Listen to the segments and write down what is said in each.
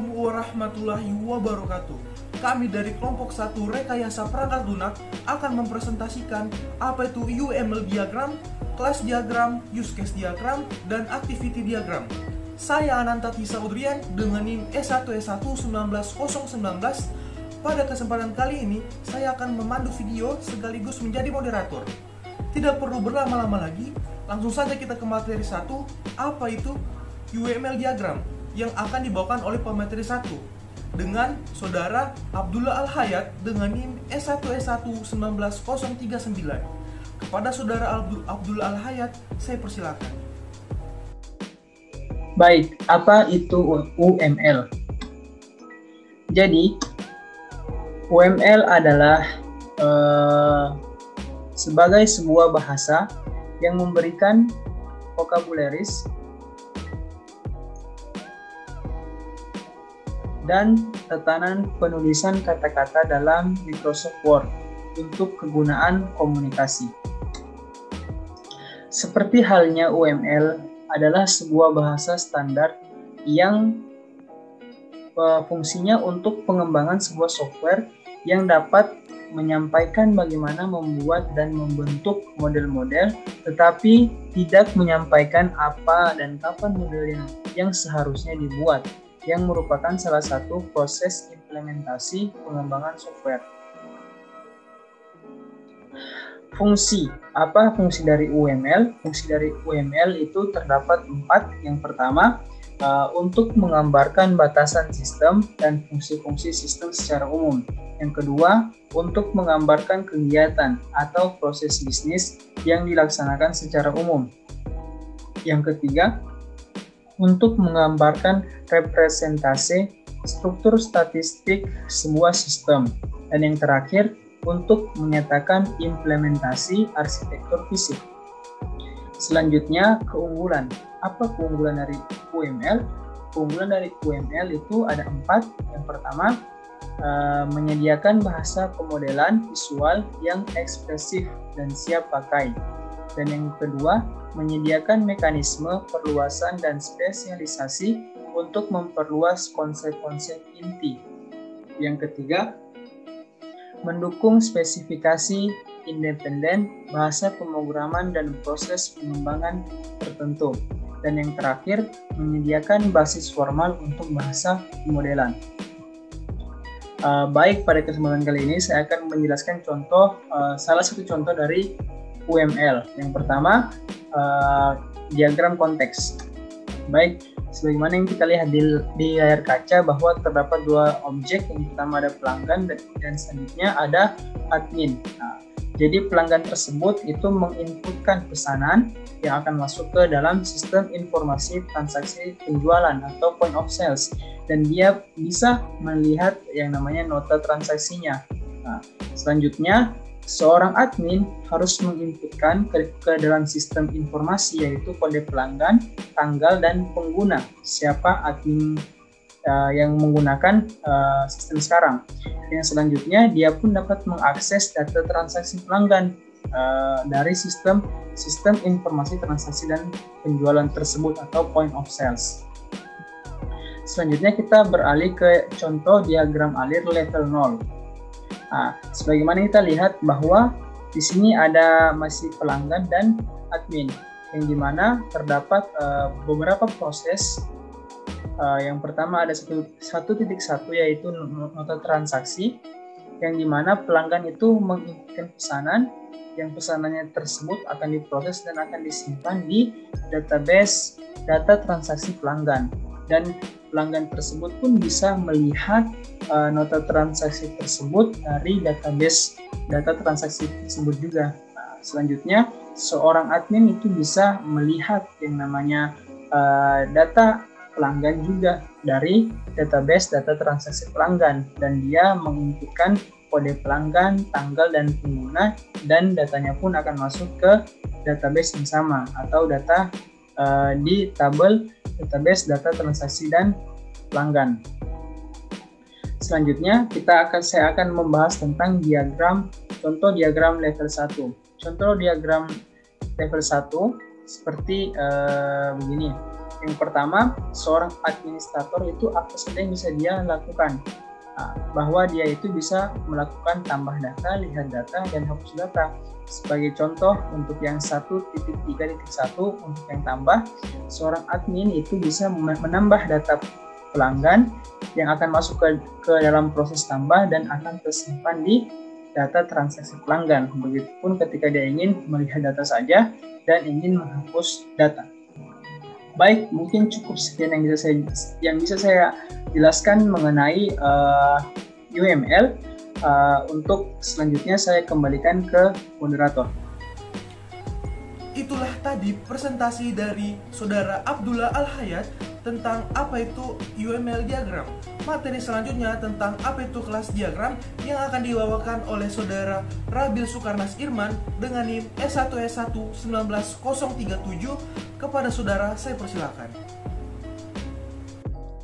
Assalamualaikum warahmatullahi wabarakatuh. Kami dari kelompok 1 Rekayasa Perangkat Lunak akan mempresentasikan apa itu UML diagram, class diagram, use case diagram, dan activity diagram. Saya Ananta Tisa Udrian dengan NIM S1S1-19019. Pada kesempatan kali ini, saya akan memandu video sekaligus menjadi moderator. Tidak perlu berlama-lama lagi, langsung saja kita ke materi 1, apa itu UML diagram, yang akan dibawakan oleh pemateri 1 dengan saudara Abdullah Al-Hayat dengan NIM S1S1-19039. Kepada saudara Abdullah Al-Hayat, saya persilakan. Baik, apa itu UML? Jadi, UML adalah sebagai sebuah bahasa yang memberikan vocabularies dan tatanan penulisan kata-kata dalam Microsoft Word untuk kegunaan komunikasi. Seperti halnya UML adalah sebuah bahasa standar yang fungsinya untuk pengembangan sebuah software yang dapat menyampaikan bagaimana membuat dan membentuk model-model, tetapi tidak menyampaikan apa dan kapan model yang seharusnya dibuat, yang merupakan salah satu proses implementasi pengembangan software. Fungsi. Apa fungsi dari UML? Fungsi dari UML itu terdapat 4. Yang pertama, untuk menggambarkan batasan sistem dan fungsi-fungsi sistem secara umum. Yang kedua, untuk menggambarkan kegiatan atau proses bisnis yang dilaksanakan secara umum. Yang ketiga, untuk menggambarkan representasi struktur statistik sebuah sistem. Dan yang terakhir, untuk menyatakan implementasi arsitektur fisik. Selanjutnya, keunggulan. Apa keunggulan dari UML? Keunggulan dari UML itu ada 4. Yang pertama, menyediakan bahasa pemodelan visual yang ekspresif dan siap pakai. Dan yang kedua, menyediakan mekanisme perluasan dan spesialisasi untuk memperluas konsep-konsep inti. Yang ketiga, mendukung spesifikasi independen, bahasa pemrograman dan proses pengembangan tertentu. Dan yang terakhir, menyediakan basis formal untuk bahasa pemodelan. Baik, pada kesempatan kali ini saya akan menjelaskan contoh, salah satu contoh dari UML. Yang pertama, diagram konteks. Baik, sebagaimana yang kita lihat di layar kaca bahwa terdapat 2 objek. Yang pertama ada pelanggan dan selanjutnya ada admin. Nah, jadi pelanggan tersebut itu menginputkan pesanan yang akan masuk ke dalam sistem informasi transaksi penjualan atau point of sales, dan dia bisa melihat yang namanya nota transaksinya. Nah, selanjutnya seorang admin harus menginputkan ke dalam sistem informasi yaitu kode pelanggan, tanggal, dan pengguna, siapa admin yang menggunakan sistem sekarang. Yang selanjutnya dia pun dapat mengakses data transaksi pelanggan dari sistem informasi transaksi dan penjualan tersebut atau point of sales. Selanjutnya kita beralih ke contoh diagram alir level 0. Nah, sebagaimana kita lihat bahwa di sini ada masih pelanggan dan admin, yang dimana terdapat beberapa proses. Yang pertama ada 1.1 yaitu nota transaksi, yang dimana pelanggan itu menginputkan pesanan, yang pesanannya tersebut akan diproses dan akan disimpan di database data transaksi pelanggan, dan pelanggan tersebut pun bisa melihat nota transaksi tersebut dari database data transaksi tersebut juga. Nah, selanjutnya seorang admin itu bisa melihat yang namanya data pelanggan juga dari database data transaksi pelanggan, dan dia menginputkan kode pelanggan, tanggal, dan pengguna, dan datanya pun akan masuk ke database yang sama atau data di tabel database data transaksi dan pelanggan. Selanjutnya saya akan membahas tentang contoh diagram level 1. Contoh diagram level 1 seperti begini. Yang pertama, seorang administrator itu apa saja yang bisa dia lakukan. Bahwa dia itu bisa melakukan tambah data, lihat data, dan hapus data. Sebagai contoh, untuk yang 1.3.1 untuk yang tambah, seorang admin itu bisa menambah data pelanggan yang akan masuk ke dalam proses tambah dan akan tersimpan di data transaksi pelanggan. Begitupun ketika dia ingin melihat data saja dan ingin menghapus data. Baik, mungkin cukup sekian yang bisa saya jelaskan mengenai UML. Untuk selanjutnya saya kembalikan ke moderator. Itulah tadi presentasi dari Saudara Abdullah Al-Hayat tentang apa itu UML diagram. Materi selanjutnya tentang apa itu kelas diagram yang akan dibawakan oleh Saudara Rabil Sukarnas Irman dengan NIM S1S1-19037. Kepada saudara, saya persilakan.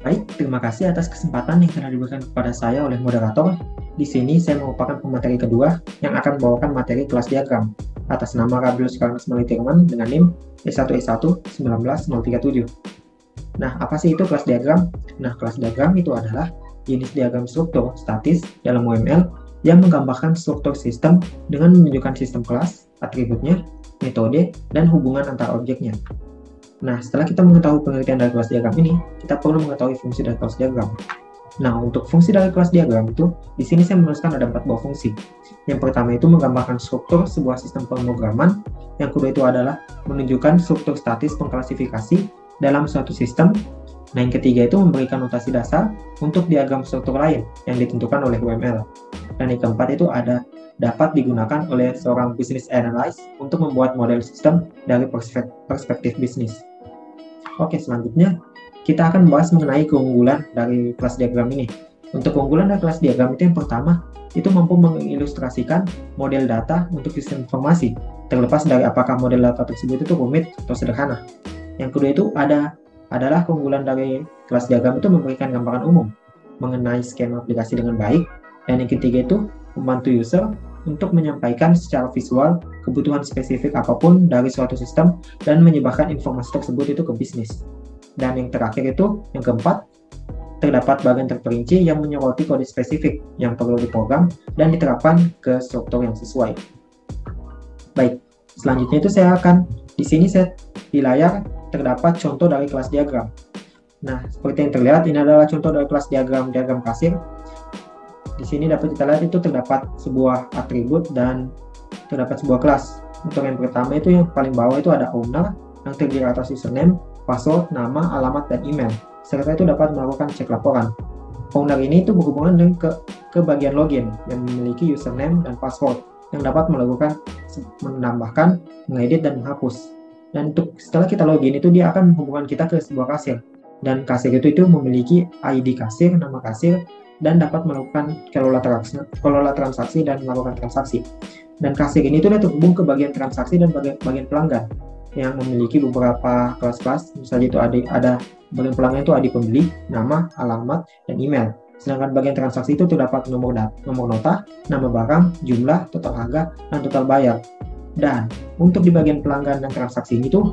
Baik, terima kasih atas kesempatan yang telah diberikan kepada saya oleh moderator. Di sini saya merupakan pemateri kedua yang akan membawakan materi kelas diagram atas nama Rabil Sukarnas Irman dengan NIM S1S1-19037. Nah, apa sih itu kelas diagram? Nah, kelas diagram itu adalah jenis diagram struktur statis dalam UML yang menggambarkan struktur sistem dengan menunjukkan sistem kelas, atributnya, metode, dan hubungan antar objeknya. Nah, setelah kita mengetahui pengertian dari kelas diagram ini, kita perlu mengetahui fungsi dari kelas diagram. Nah, untuk fungsi dari kelas diagram itu, di sini saya menuliskan ada 4 buah fungsi. Yang pertama itu menggambarkan struktur sebuah sistem pemrograman. Yang kedua itu adalah menunjukkan struktur statis pengklasifikasi dalam suatu sistem. Nah, yang ketiga itu memberikan notasi dasar untuk diagram struktur lain yang ditentukan oleh UML. Dan yang keempat itu dapat digunakan oleh seorang business analyst untuk membuat model sistem dari perspektif bisnis. Oke, selanjutnya kita akan membahas mengenai keunggulan dari kelas diagram ini. Untuk keunggulan dari kelas diagram itu yang pertama, itu mampu mengilustrasikan model data untuk sistem informasi, terlepas dari apakah model data tersebut itu rumit atau sederhana. Yang kedua itu adalah keunggulan dari kelas diagram itu memberikan gambaran umum mengenai skema aplikasi dengan baik. Dan yang ketiga itu membantu user untuk menyampaikan secara visual kebutuhan spesifik apapun dari suatu sistem dan menyebarkan informasi tersebut itu ke bisnis. Dan yang terakhir itu, yang keempat, terdapat bagian terperinci yang menyoroti kode spesifik yang perlu diprogram dan diterapkan ke struktur yang sesuai. Baik, selanjutnya itu di sini di layar terdapat contoh dari kelas diagram. Nah, seperti yang terlihat, ini adalah contoh dari kelas diagram kasir. Di sini dapat kita lihat itu terdapat sebuah atribut dan terdapat sebuah kelas. Untuk yang pertama itu yang paling bawah itu ada owner yang terdiri atas username, password, nama, alamat, dan email. Serta itu dapat melakukan cek laporan. Owner ini itu berhubungan dengan ke bagian login yang memiliki username dan password yang dapat melakukan menambahkan, mengedit, dan menghapus. Dan setelah kita login itu dia akan menghubungkan kita ke sebuah kasir. Dan kasir itu memiliki ID kasir, nama kasir, dan dapat melakukan kelola transaksi dan melakukan transaksi. Dan kasir ini itu terhubung ke bagian transaksi dan bagian pelanggan yang memiliki beberapa kelas-kelas. Misalnya itu ada bagian pelanggan itu ID pembeli, nama, alamat, dan email. Sedangkan bagian transaksi itu terdapat nomor nota, nama barang, jumlah, total harga, dan total bayar. Dan untuk di bagian pelanggan dan transaksi ini tuh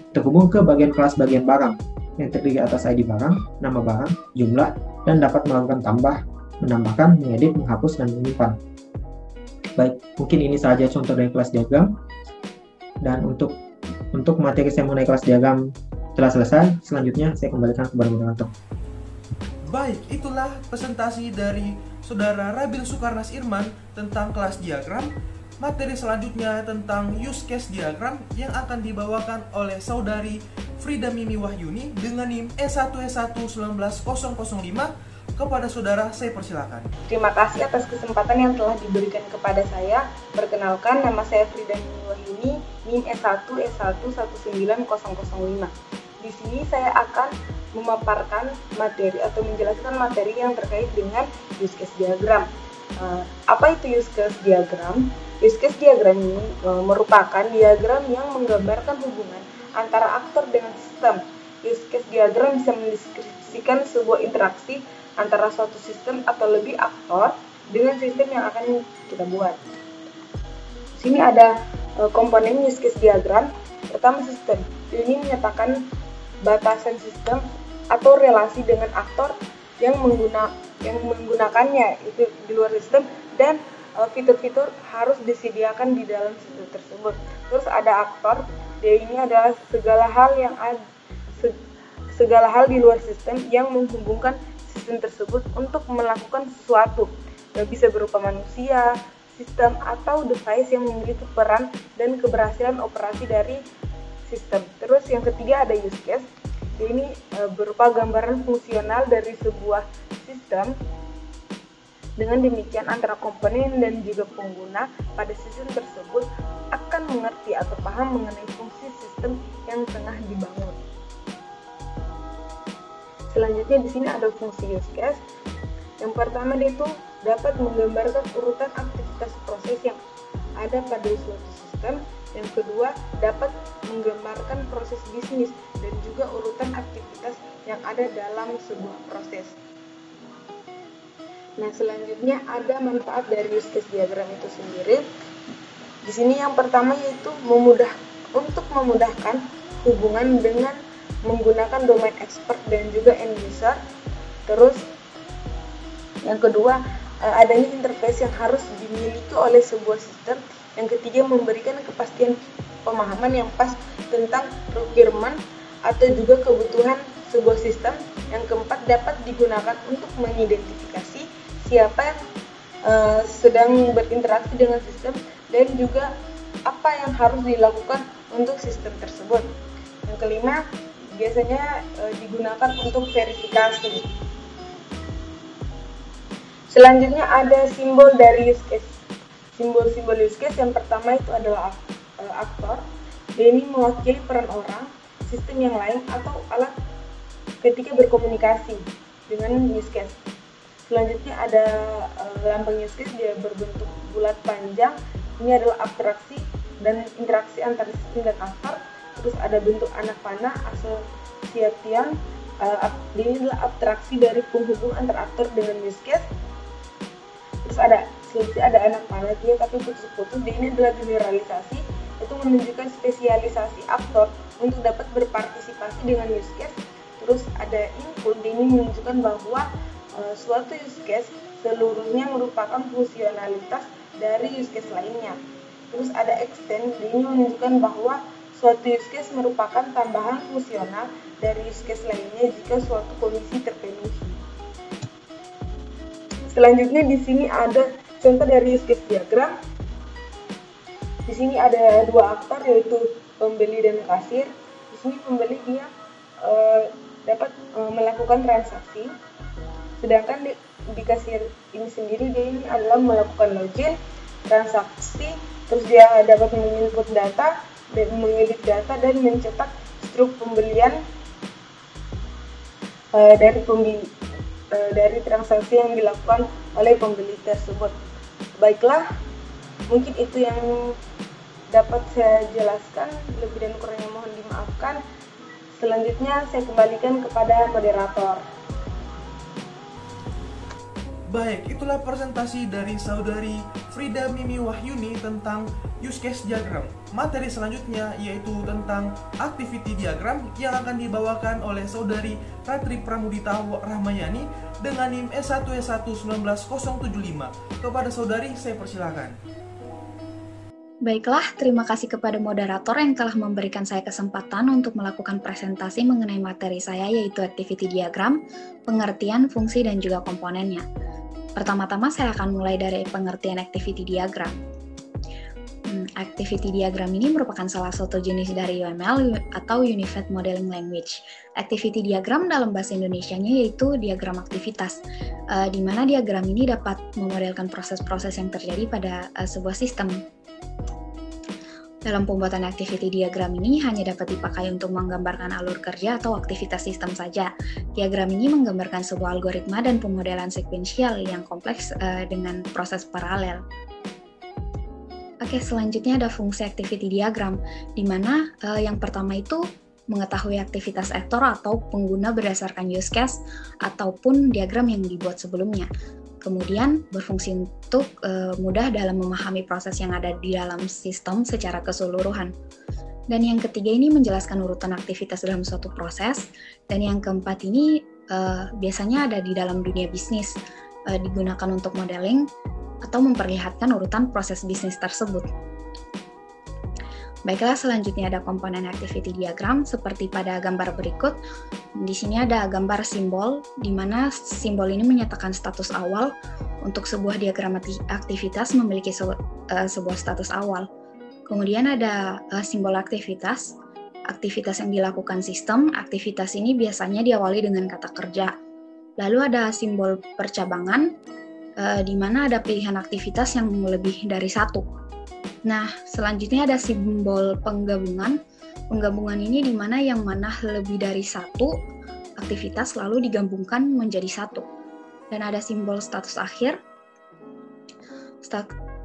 terhubung ke bagian kelas bagian barang yang terdiri atas ID barang, nama barang, jumlah, dan dapat melakukan tambah, menambahkan, mengedit, menghapus, dan menyimpan. Baik, mungkin ini saja contoh dari kelas diagram. Dan untuk materi saya mengenai kelas diagram telah selesai. Selanjutnya saya kembalikan kepada moderator. Baik, itulah presentasi dari Saudara Rabil Sukarnas Irman tentang kelas diagram. Materi selanjutnya tentang use case diagram yang akan dibawakan oleh Saudari Frida Mimi Wahyuni dengan NIM S1S1-19005. Kepada saudara, saya persilakan. Terima kasih atas kesempatan yang telah diberikan kepada saya. Perkenalkan, nama saya Frida Mimi Wahyuni, NIM S1S1-19005. Di sini saya akan memaparkan materi atau menjelaskan materi yang terkait dengan use case diagram. Apa itu use case diagram? Use case diagram ini merupakan diagram yang menggambarkan hubungan antara aktor dengan sistem. Use case diagram bisa mendeskripsikan sebuah interaksi antara suatu sistem atau lebih aktor dengan sistem yang akan kita buat. Di sini ada komponen use case diagram. Pertama, sistem. Ini menyatakan batasan sistem atau relasi dengan aktor yang menggunakannya itu di luar sistem, dan fitur-fitur harus disediakan di dalam sistem tersebut. Terus ada aktor, dia ini adalah segala hal di luar sistem yang menghubungkan sistem tersebut untuk melakukan sesuatu. Bisa berupa manusia, sistem, atau device yang memiliki peran dan keberhasilan operasi dari sistem. Terus yang ketiga ada use case. Ini berupa gambaran fungsional dari sebuah sistem. Dengan demikian antara komponen dan juga pengguna pada sistem tersebut akan mengerti atau paham mengenai fungsi sistem yang tengah dibangun. Selanjutnya di sini ada fungsi use case. Yang pertama itu dapat menggambarkan urutan aktivitas proses yang ada pada suatu sistem. Yang kedua dapat menggambarkan proses bisnis dan juga urutan aktivitas yang ada dalam sebuah proses. Nah, selanjutnya ada manfaat dari use case diagram itu sendiri. Di sini yang pertama yaitu untuk memudahkan hubungan dengan menggunakan domain expert dan juga end user. Terus yang kedua, adanya interface yang harus dimiliki oleh sebuah sistem. Yang ketiga, memberikan kepastian pemahaman yang pas tentang requirement atau juga kebutuhan sebuah sistem. Yang keempat, dapat digunakan untuk mengidentifikasi siapa yang sedang berinteraksi dengan sistem dan juga apa yang harus dilakukan untuk sistem tersebut. Yang kelima, biasanya digunakan untuk verifikasi. Selanjutnya ada simbol dari use case. Simbol-simbol use case yang pertama itu adalah aktor. Dia ini mewakili peran orang, sistem yang lain, atau alat ketika berkomunikasi dengan use case. Selanjutnya ada lambang use case, dia berbentuk bulat panjang. Ini adalah abstraksi dan interaksi antara sistem dan aktor. Terus ada bentuk anak panah, association. Ini adalah abstraksi dari penghubung antara aktor dengan use case. Terus ada anak panah dia tapi putus-putus. Ini adalah generalisasi, itu menunjukkan spesialisasi aktor untuk dapat berpartisipasi dengan use case. Terus ada input, ini menunjukkan bahwa suatu use case seluruhnya merupakan fungsionalitas dari use case lainnya. Terus ada extend, ini menunjukkan bahwa suatu use case merupakan tambahan fungsional dari use case lainnya jika suatu kondisi terpenuhi. Selanjutnya di sini ada contoh dari use case diagram. Di sini ada dua aktor yaitu pembeli dan kasir. Di sini pembeli dia dapat melakukan transaksi, sedangkan di kasir ini sendiri dia ini adalah melakukan login, transaksi, terus dia dapat menginput data dan mengedit data dan mencetak struk pembelian dari transaksi yang dilakukan oleh pembeli tersebut. Baiklah, mungkin itu yang dapat saya jelaskan, lebih dan kurangnya mohon dimaafkan. Selanjutnya saya kembalikan kepada moderator. Baik, itulah presentasi dari saudari Frida Mimi Wahyuni tentang use case diagram. Materi selanjutnya yaitu tentang activity diagram yang akan dibawakan oleh saudari Ratri Pramudita Rahmayani dengan NIM S1E1-19075. Kepada saudari saya persilakan. Baiklah, terima kasih kepada moderator yang telah memberikan saya kesempatan untuk melakukan presentasi mengenai materi saya yaitu activity diagram, pengertian, fungsi, dan juga komponennya. Pertama-tama saya akan mulai dari pengertian activity diagram. Activity diagram ini merupakan salah satu jenis dari UML atau Unified Modeling Language. Activity diagram dalam bahasa Indonesianya yaitu diagram aktivitas, di mana diagram ini dapat memodelkan proses-proses yang terjadi pada sebuah sistem. Dalam pembuatan activity diagram ini hanya dapat dipakai untuk menggambarkan alur kerja atau aktivitas sistem saja. Diagram ini menggambarkan sebuah algoritma dan pemodelan sekuensial yang kompleks dengan proses paralel. Oke, selanjutnya ada fungsi activity diagram, di mana yang pertama itu mengetahui aktivitas aktor atau pengguna berdasarkan use case ataupun diagram yang dibuat sebelumnya. Kemudian berfungsi untuk mudah dalam memahami proses yang ada di dalam sistem secara keseluruhan. Dan yang ketiga ini menjelaskan urutan aktivitas dalam suatu proses. Dan yang keempat ini biasanya ada di dalam dunia bisnis, digunakan untuk modeling atau memperlihatkan urutan proses bisnis tersebut. Baiklah, selanjutnya ada komponen activity diagram seperti pada gambar berikut. Di sini ada gambar simbol, di mana simbol ini menyatakan status awal. Untuk sebuah diagram aktivitas memiliki sebuah status awal. Kemudian ada simbol aktivitas yang dilakukan sistem. Aktivitas ini biasanya diawali dengan kata kerja. Lalu ada simbol percabangan, di mana ada pilihan aktivitas yang lebih dari satu. Nah, selanjutnya ada simbol penggabungan. Penggabungan ini di mana yang mana lebih dari satu aktivitas lalu digabungkan menjadi satu. Dan ada simbol status akhir.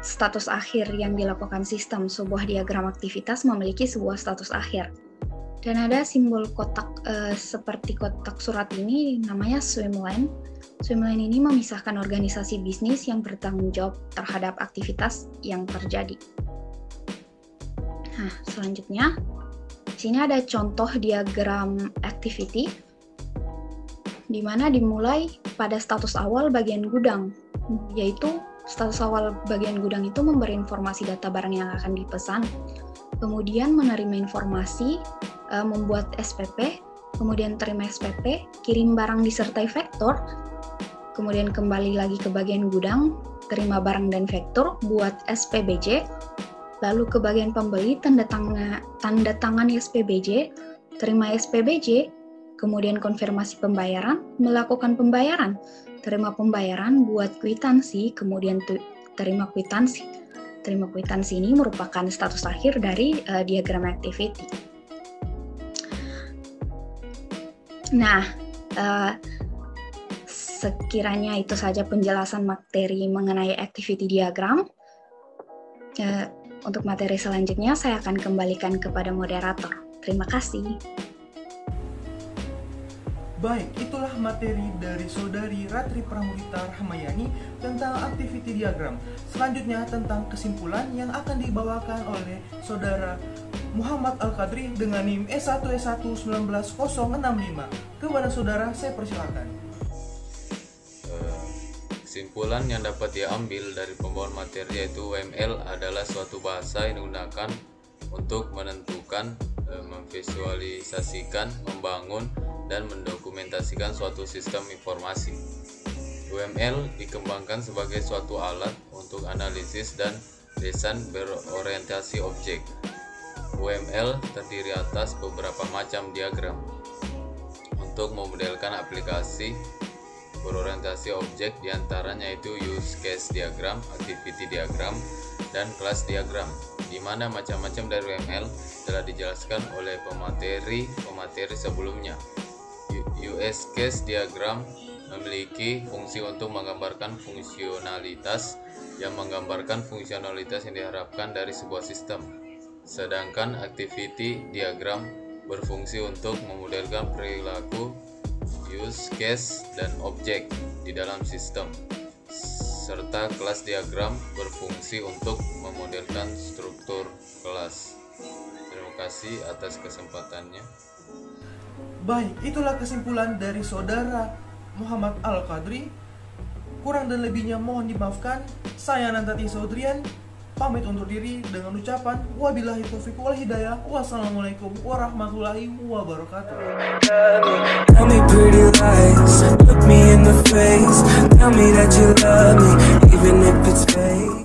Status akhir yang dilakukan sistem. Sebuah diagram aktivitas memiliki sebuah status akhir. Dan ada simbol kotak seperti kotak surat ini namanya swimlane. Swimlane ini memisahkan organisasi bisnis yang bertanggung jawab terhadap aktivitas yang terjadi. Nah, selanjutnya, di sini ada contoh diagram activity, di mana dimulai pada status awal bagian gudang, yaitu status awal bagian gudang itu memberi informasi data barang yang akan dipesan, kemudian menerima informasi, membuat SPP, kemudian terima SPP, kirim barang disertai vektor, kemudian kembali lagi ke bagian gudang, terima barang dan vektor, buat SPBJ, lalu ke bagian pembeli, tanda tangan SPBJ, terima SPBJ, kemudian konfirmasi pembayaran, melakukan pembayaran, terima pembayaran, buat kwitansi, kemudian terima kwitansi. Terima kwitansi ini merupakan status akhir dari diagram activity. Nah, sekiranya itu saja penjelasan materi mengenai activity diagram. Untuk materi selanjutnya saya akan kembalikan kepada moderator. Terima kasih. Baik, itulah materi dari Saudari Ratri Pramudita Rahmayani tentang activity diagram. Selanjutnya tentang kesimpulan yang akan dibawakan oleh Saudara Muhammad Al-Qadri dengan NIM S1S1190065. Kepada saudara, saya persilakan. Kesimpulan yang dapat diambil dari pembawaan materi yaitu UML adalah suatu bahasa yang digunakan untuk menentukan, memvisualisasikan, membangun, dan mendokumentasikan suatu sistem informasi. UML dikembangkan sebagai suatu alat untuk analisis dan desain berorientasi objek. UML terdiri atas beberapa macam diagram untuk memodelkan aplikasi berorientasi objek, diantaranya yaitu use case diagram, activity diagram, dan class diagram, di mana macam-macam dari UML telah dijelaskan oleh pemateri sebelumnya. Use case diagram memiliki fungsi untuk menggambarkan fungsionalitas yang diharapkan dari sebuah sistem. Sedangkan activity diagram berfungsi untuk memodelkan perilaku, use case, dan objek di dalam sistem. Serta kelas diagram berfungsi untuk memodelkan struktur kelas. Terima kasih atas kesempatannya. Baik, itulah kesimpulan dari Saudara Muhammad Al-Qadri. Kurang dan lebihnya mohon dimaafkan. Saya Nantati Saudrian pamit undur diri dengan ucapan wabillahi taufiq wal hidayah. Wassalamualaikum warahmatullahi wabarakatuh. Tell me pretty lies, look me in the face, tell me that you love me even if it's fake.